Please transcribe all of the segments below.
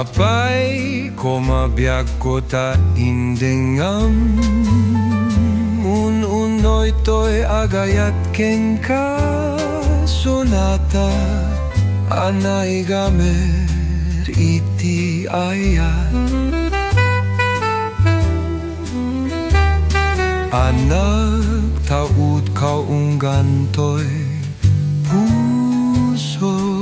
Apay ko mabiyag ko ta indengam unoy to'y agayat ken ka sonata anay gamer iti ayat anak taud kaunggan to'y puso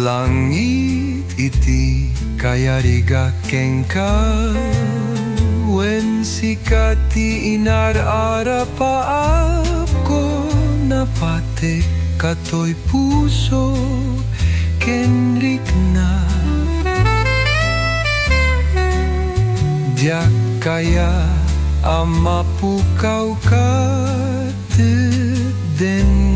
langit iti kayariga kengka wen sikati inarara paap ko napate katoy puso kenrik na diak kaya amapukaw ka dedengar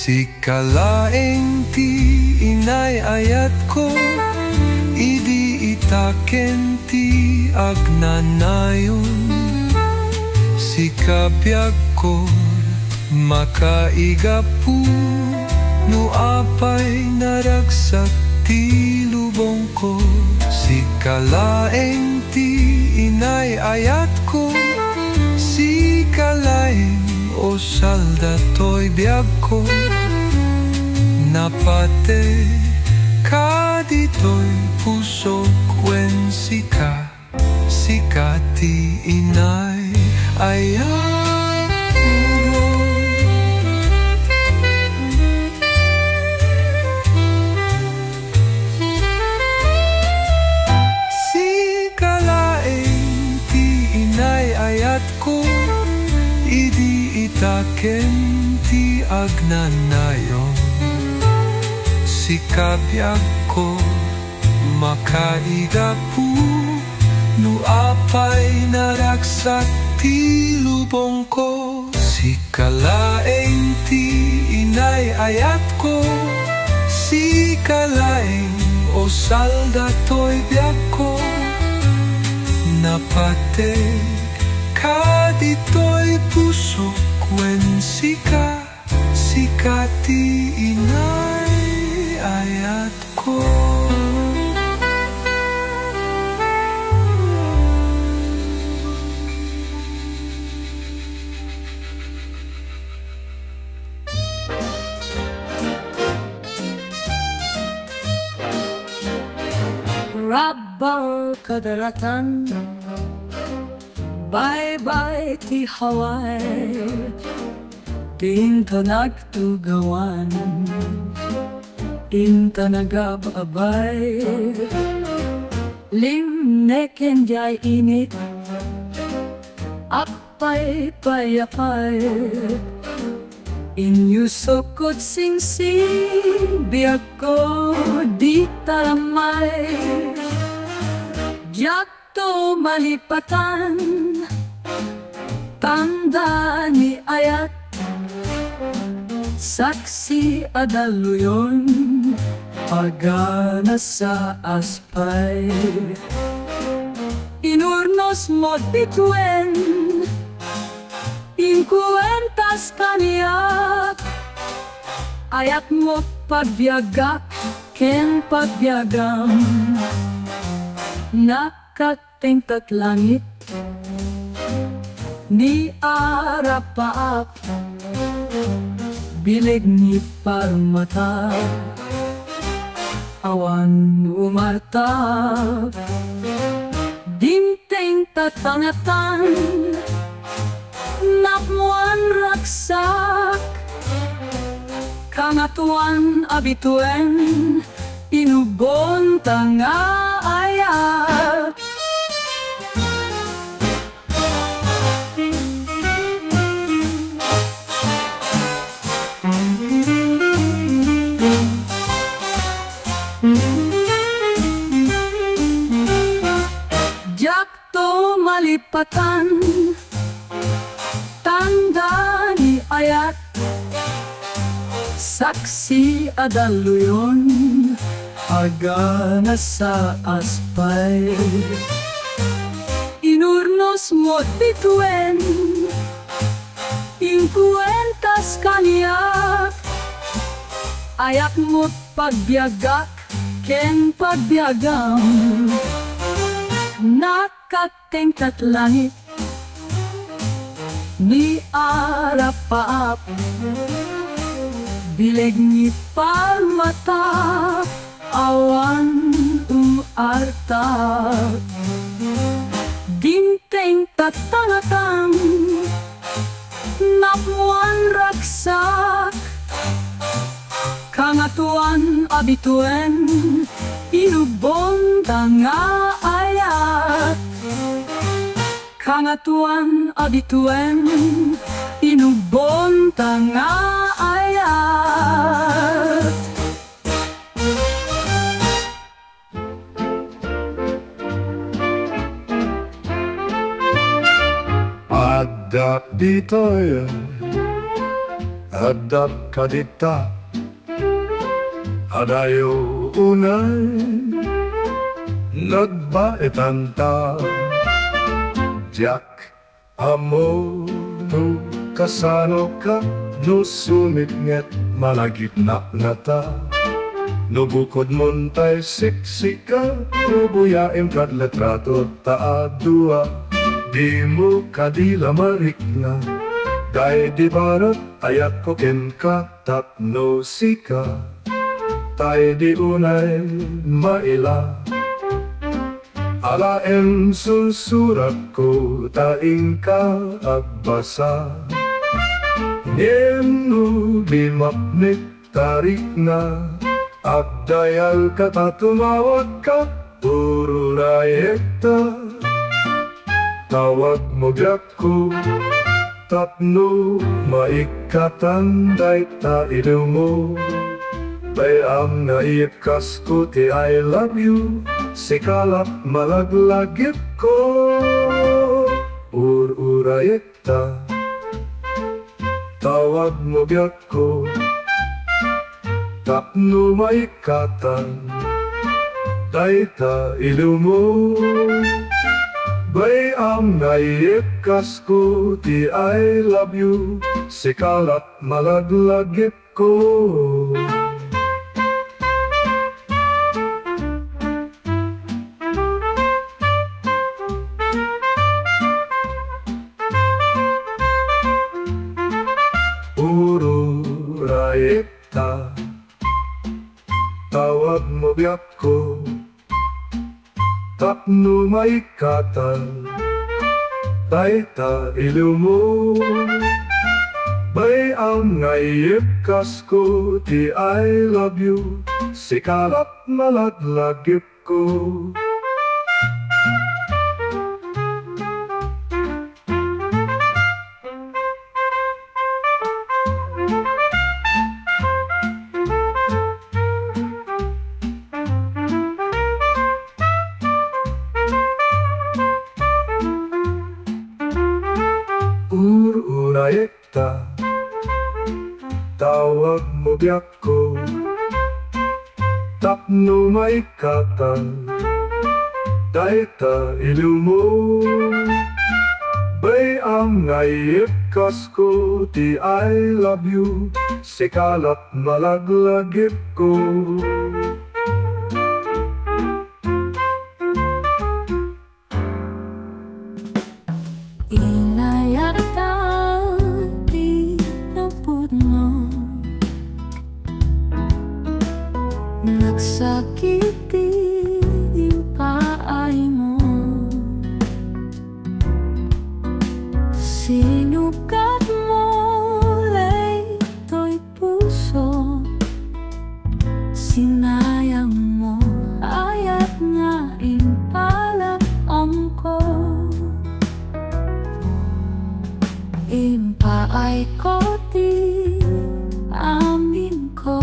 sikalaeng ti inay ayat ko idi itaken ti agnanayon sikabiyag ko makaigapu no apay naragsak ti lubong ko sikalaeng ti inay ayat ko sikalaeng o salda to'y biyag ko napate ka dito'y puso kwen sikati inay ayat mo sikalaeng ti inay ayat ko idi itaken ti agnanayon sikabiyag ko makaigapu no apay naragsak ti lubong ko sikalaeng ti inay ayat ko sikalaeng o salda to'y biyag ko napate ka dito'y puso kwen sikati inay ayat ko Rabang kadaratan bye-bye ti Hawaii tinta nagtugawan tinta nagababay limneken jay init apay payapay inyusokot sing-sing biyak ko di taramay Jakto malipatan tanda ni ayat saksi adaluyon pagana sa aspay inurnos mo bituen inkuentas kaniyak ayat mo pagbiagak ken pagbiagam nakatingkat langit ni arapaap bilig ni parmata awan umartap dimteng tatangatan napmuan raksak kangatuan abituen inubon tanga ayat Jakto malipatan tanda ni ayat saksi adaluyon agana sa aspay inurnos mo bituen inkuentas Akas kaniyak ayak mo't pagbiagak ken pagbiagam nakatingkat langit ni arapaap bileg ni palmata awan arta dinteng tatangatang napuan raksak kangatuan abituen inubong tanga ayat kangatuan abituen inubong tanga ayat. Ada ditoy, ada kadita, ada yo unay, nagbaitan ta. Jak amo no kasano ka, no sumit-nget malagip na ta. No bukod mon tay siksika, no buyaim kad letrato taadua. Di mo kadila marikna, dahil di barat ayak ko ken ka tapno sika. Tay di unay maila, alaem susurat ko taing ka agbasa. Nienu di mapnik tarik na, agdayal ka tatumawag ka, puro rayekta. Tawag mo ko, tapno maikatan day ta mo. Bayam na ikas ko ti I love you, sikalap malaglagip ko. Ururayek ta, tawag mo ko, tapno maikatan day ta mo. Bayam na ikas ko ti I love you, sikalap malaglagip ko. Ururayek ta, tawag mo ko, tapno maikatan day ta mo. Bayam nga ikas ko ti I love you, sikalap malaglagip ko. Ururayek ta, tawag mo ko, tapno maikatan day ta mo. Bayam nga ikas ko ti I love you, sikalap malaglagip ko. Inayat di napud mo, nagsakiti yung paay mo. Sinukat mo to'y puso, sinayang mo ayat nga impalaam ko. Impaay ko di amin ko,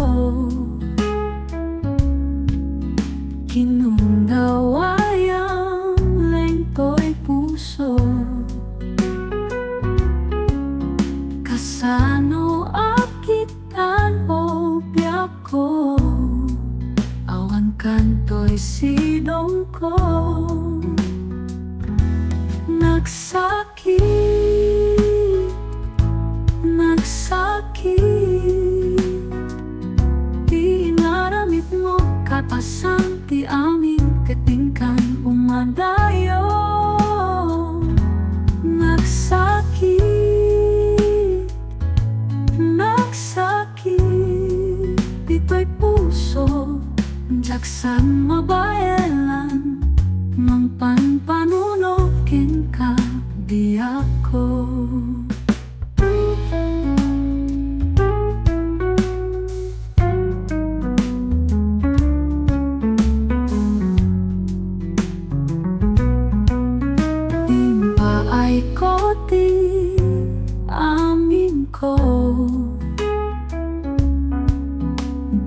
kinundawayang lento'y puso. Kasano akitan o biyak ko, awan kanto'y sidong ko. Nagsakit Kapasang ti amin katingkan umadayo. Nagsakit, nagsakit, dito'y puso, jaksan mabayalan, mang panpanunokin ka, di ako. Ti amin ko,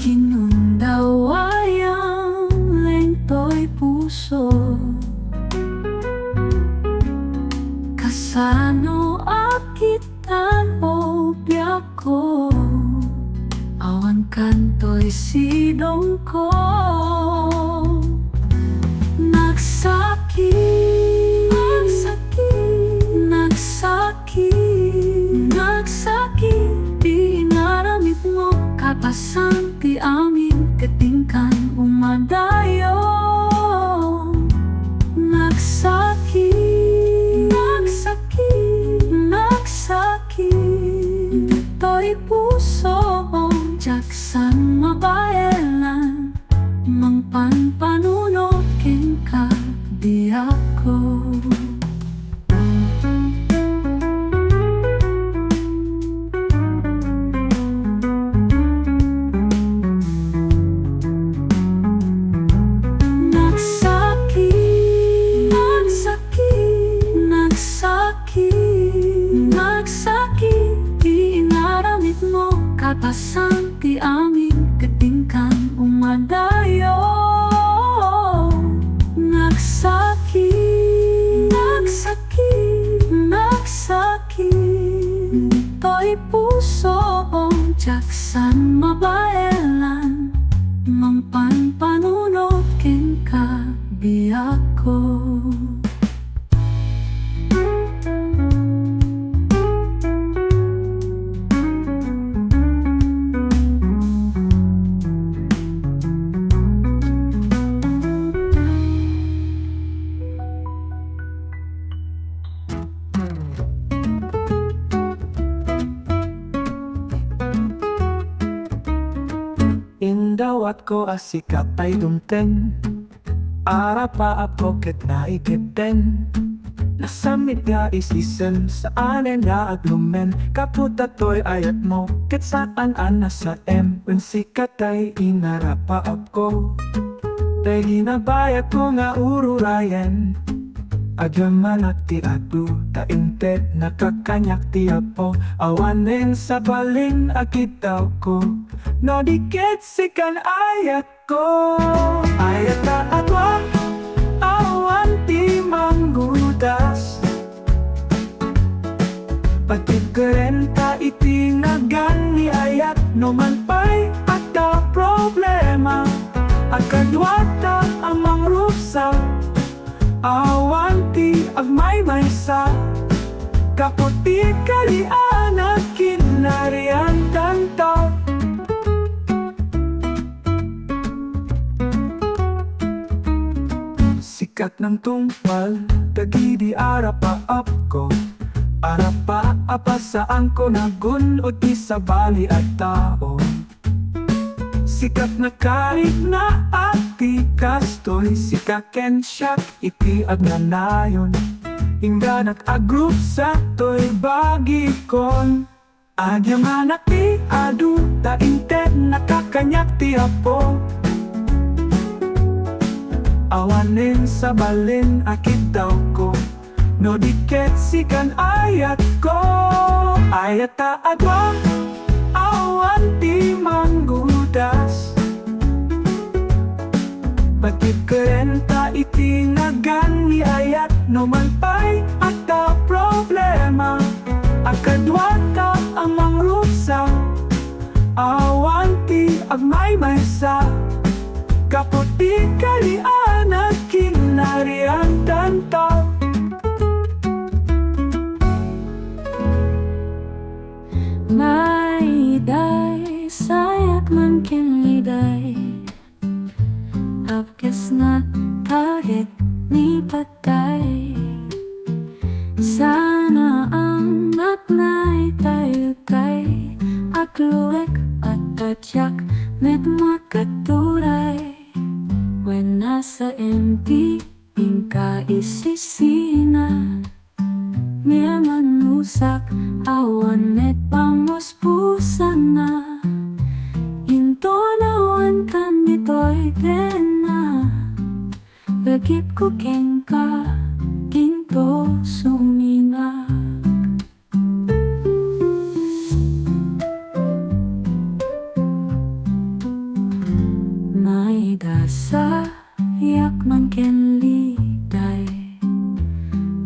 ginundawayang lento'y puso. Kasano akitan o biyak ko, awan kanto'y sidong ko. Nagsakit, nagsakit, di inaramid mo. Kapasang ti amin katingkan umadayo. Nagsakit, nagsakit, to'y puso, jaksan mabayalan, mang panpanunokin ka, di ako. Nagsakit, di inaramid mo. Kapasang ti amin katingkan umadayo. Nagsakit, nagsakit, to'y puso, jaksan mabayalan, mang panpanunokin ka, di ako. Indawat ko asikat ay dumten, arapa ako ket naikiten. Nasamit nga isisen, saanen nga aglumen. Kaputa to'y ayat mo, ket saan ana sa when sikat ay inarapa ako. Tay ginabayat ko nga ururayan, agaman at ti adu, tainted nakakanyak ti apo. Awanen sa balin akitaw ko, no dikit sikan ayat ko. Ayat na atwa, awan ti manggudas. Pati gerenta itinagan ni ayat, no man pa'y ada problema. Akadwata amang rusa, awan ti agmay maysa. Kaputi kalian at kinarian tanto. Sikat ng tumpal, tagidi arapa-up ko. Arapa-apa saan ko nagunod di sa bali at tao. Sikat na karik na ati kastoy, sikaken siyak iti agnanayon. Inggan at agrup sa to'y bagikon. Agyaman at ti adu, tainted nakakanyak ti apo. Awanin sa balin akitaw ko, no diket sikan ayat ko. Ayat ta adwa, awan ti manggudas. Pati kerenta itinagan ni ayat, no man pa'y ada problema. Akadwata amang rusa, awan ti agmay maysa. Kaputi kalian at kinarian tanto. May day sayak man kinliday, bakit ni patay. Sana ang natnay tayo kay agluwek at tadyak met makaturay. When nasa MP ingka isisina Mia manusak awan met pamuspusan na. Into nawan kan dito'y tena. Lagip ko kengka ginto sumina. May dasa yak man ken liday.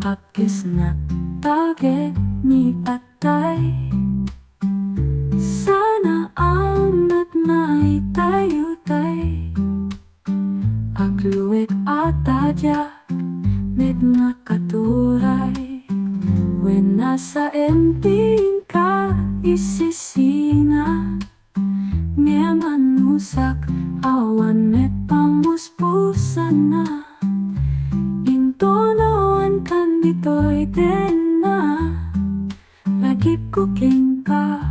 Apis na bakit ni patay. Sana ang natnay tayo tay. Agluwek at tadyak met nakaturay. When nasa emping ka isisina Mia manusak awan met pamuspusan na. Into nawan kan dito'y tena. Lagip ko kengka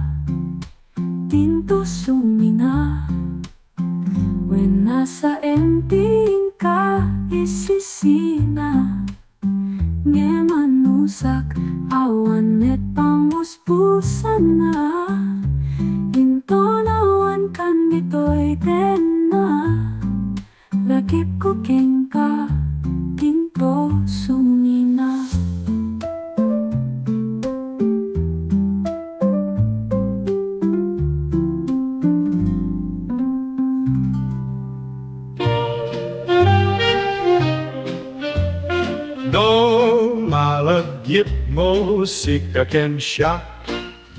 tinto sumina. When nasa emping ka isisina Mia manusak awan met pamuspusan na. Into nawan kan dito'y tena. Lagip ko kengka tinto sumina. Do malagip mo si kakensya,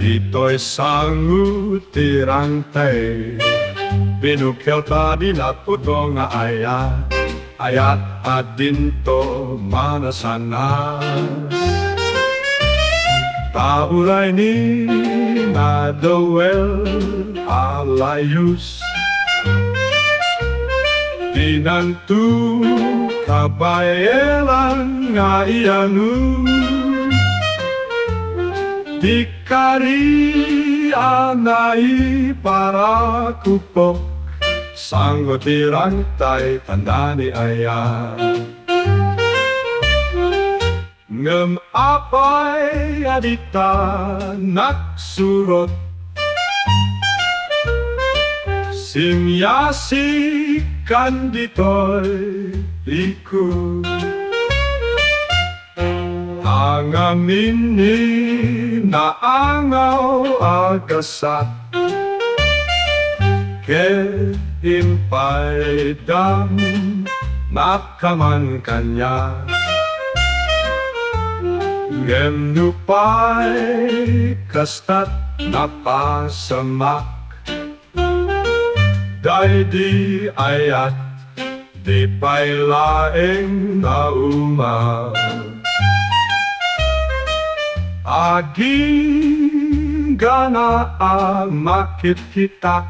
dito'y sangutirang tay. Binukel tadi na puto nga ayat, ayat adinto manasanas. Tauray ni nadawel alayus, dinantu kabayelan nga iyanu. Dikari anai para kupok, sanggotirang tay tandani ayat. Ngem apay adita naksurot, simyasi kan dito'y ikut. Angamin ni naangaw agasat, ke impay dam makaman kanya. Ngem nupay kastat napasamak, day di ayat di pay laeng na umag. Aging gana makit kitak,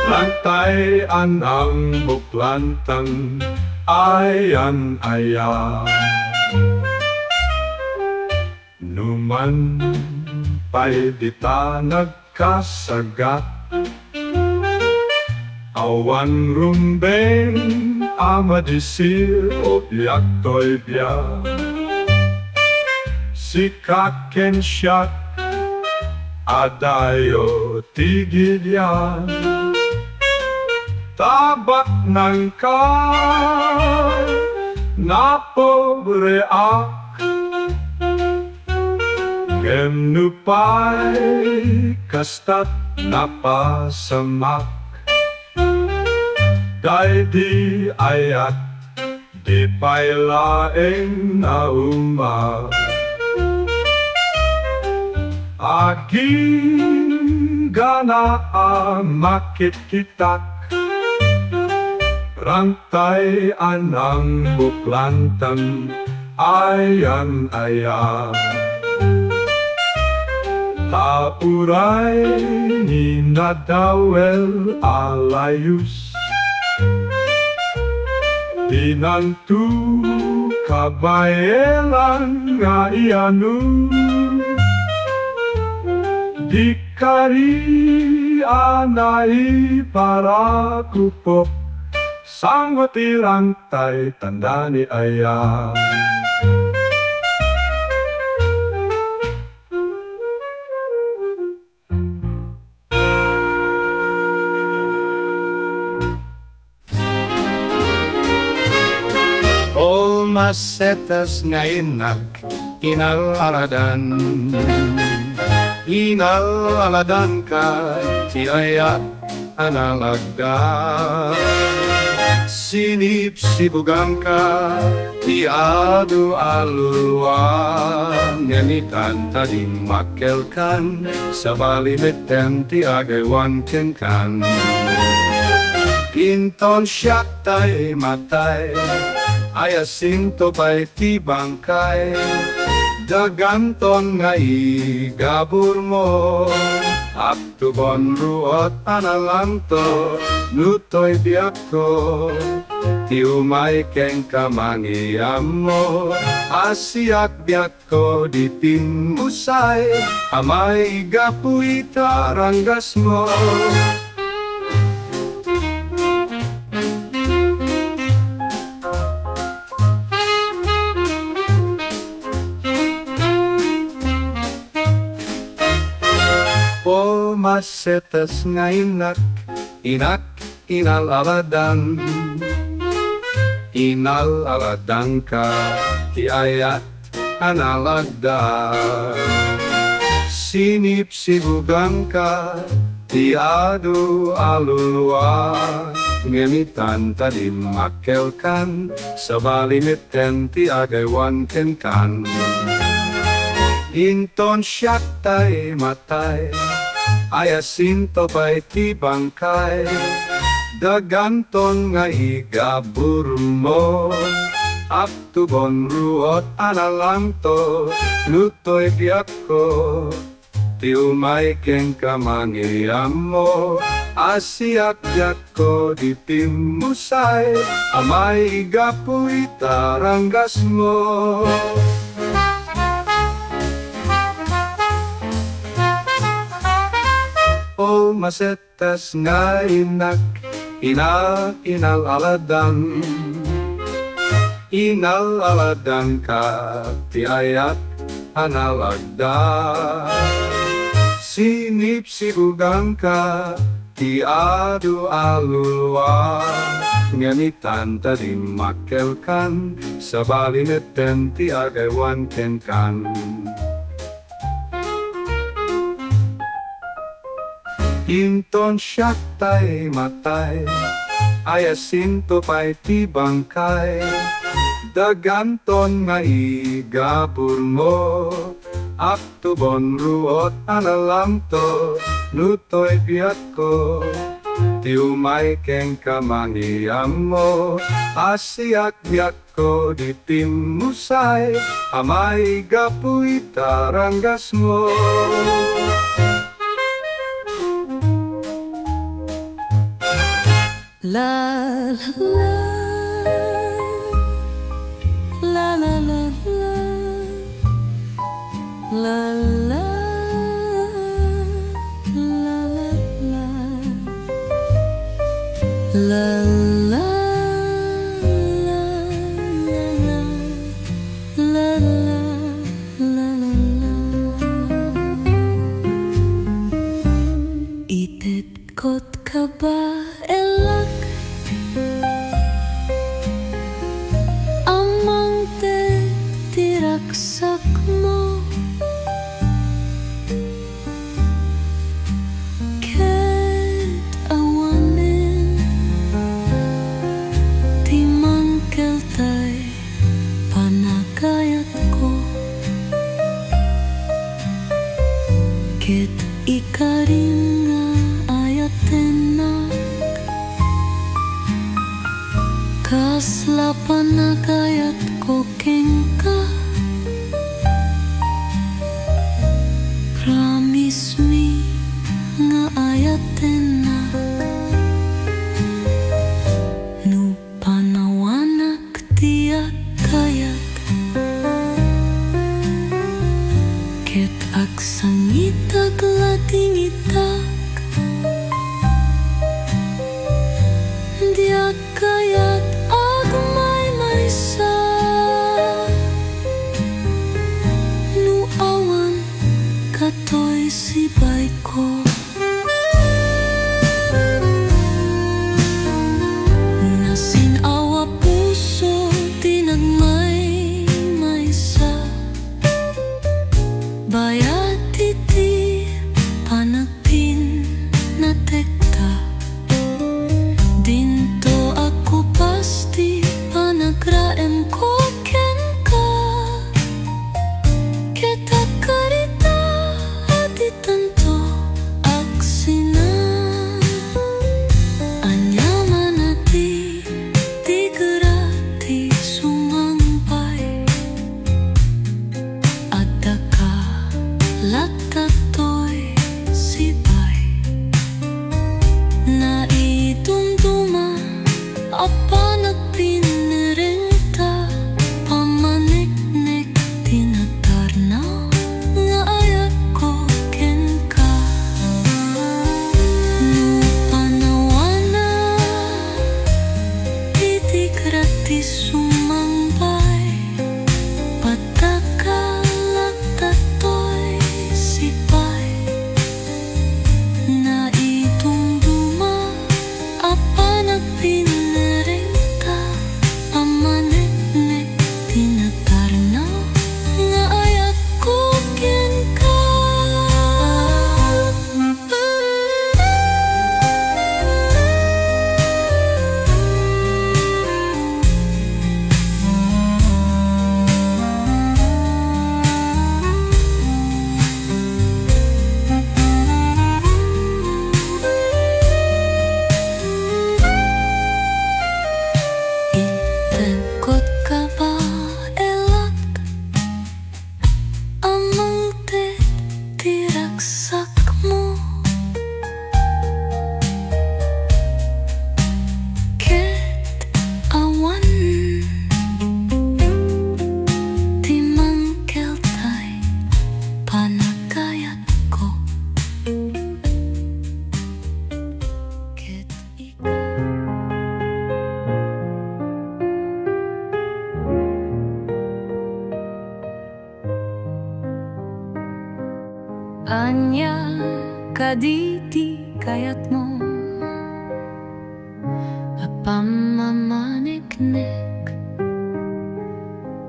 lantay anang buklantang ayan ayan. Numan pa'y dita nagkasagat, awan rumbeng amadisir o yakto'y biyak. Si kakensyak adayo tigilyan, tabak ng na pobre ak. Ngem nupay kastat napasamak, day di ayat di pay laeng na umag. Aging gana makit kitak, rantay anang buklantang ayan ayan. Tauray ni nadawel alayus, Tinantu kabaelan nga ianu dikari anai para kupok sanggot irangtai tandani ayah. Masetas nga inak inalaladan ka ti ayat analagda sinip-sibugan ka ti adu aluluan ngenitan tading makelkan sa balimiten ti agawan kenkan pinton siyak tay matay ayasin to pa'y ti bangkay daganton nga igabur mo aptubon ruot analanto nutoy biyak ko ti umay keng kamangiyam mo asiak biyak ko di timusay amay gapuita ranggas mo. Masetas nga inak inalaladan ka ti ayat analagda sinip-sibugan ka ti adu aluluwa ngemitan tadi makelkan sa balimiten ti agawan kenkan inton siyak tay matay ayasin to pa'y ti bangkay daganton nga igabur mo aptubon ruot analanto lutoy biyak ko ti umay keng kamangiyam mo asiak biyak ko di timusay amay igapuita ranggas mo. Masetas nga inak inalaladan ka ti ayat analagda sinip-sibugan ka ti adu aluluwa ngenitan tadi makelkan sa balimiten ti agawan kenkan inton siyak tay matay ayasin to pa'y ti bangkay daganton nga igabur mo aptubon ruot analanto nutoy biyak ko ti umay keng kamangiyam mo asiak biyak ko di timusay amay gapuita ranggas mo. La la la la la la la la la itet kot ka ba elak amang te tiraksak mo ket awanin ti mangkeltay panagayat ko ket ikarin nga ayatenak kasla panagayat ko kengka promise me nga ayatenak nu panawanan kaditi kayat mo apamamaniknik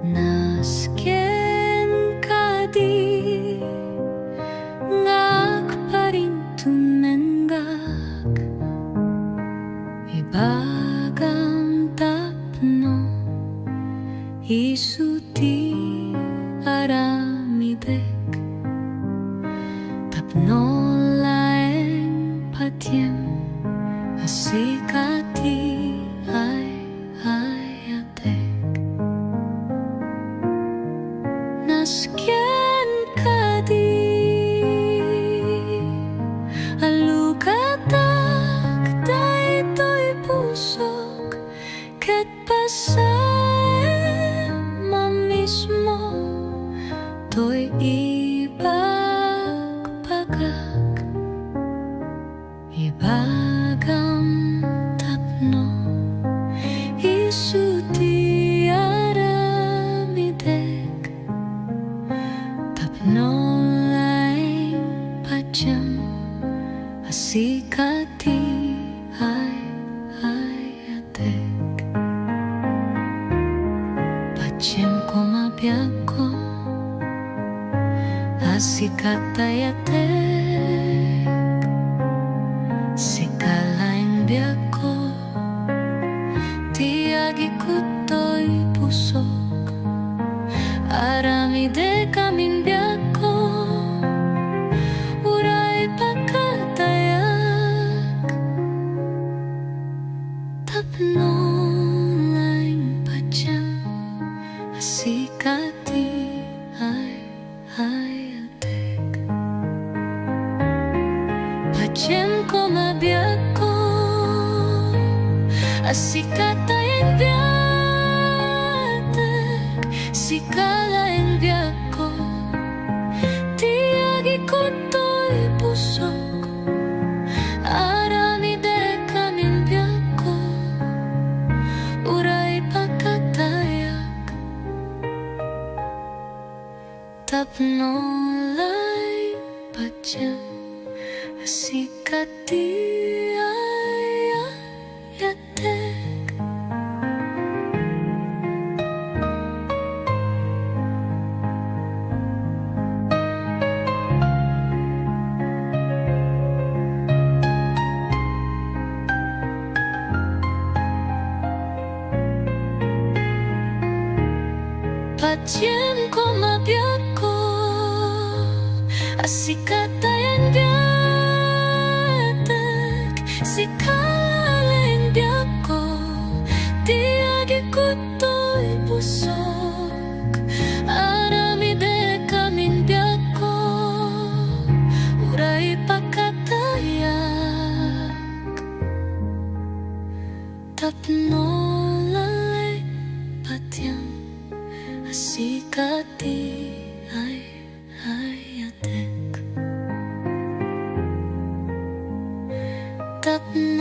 nasken kadi ngak parin tumenggak ibagam tapno isuti aramidek tapno laeng patiem asikati ay atek nasken kadi alukatak daytoy pusok ket pasay mamismo toy ibagpagak ibagam tapno isuti aramidek tapno laeng pacem asikati ay atek pacem komabiyako asikatayatek sikalaeng biyako tiagi kutoy pusok aramide kaming biyako uray pakatayak tapno laeng pacem asikati ay atek pacem komabiyako asikatayan biyatek sikalaeng biyako tiagi kutoy pusok aramide kaming biyako uray pakatayak tapno laeng pacem asikati ay atek pacem komabiyako asikatayan biyatek sikalaeng biyako tiagi kutoy pusok aramide kaming biyako uray pakatayak tapno laeng patiem asikati ay atek tapno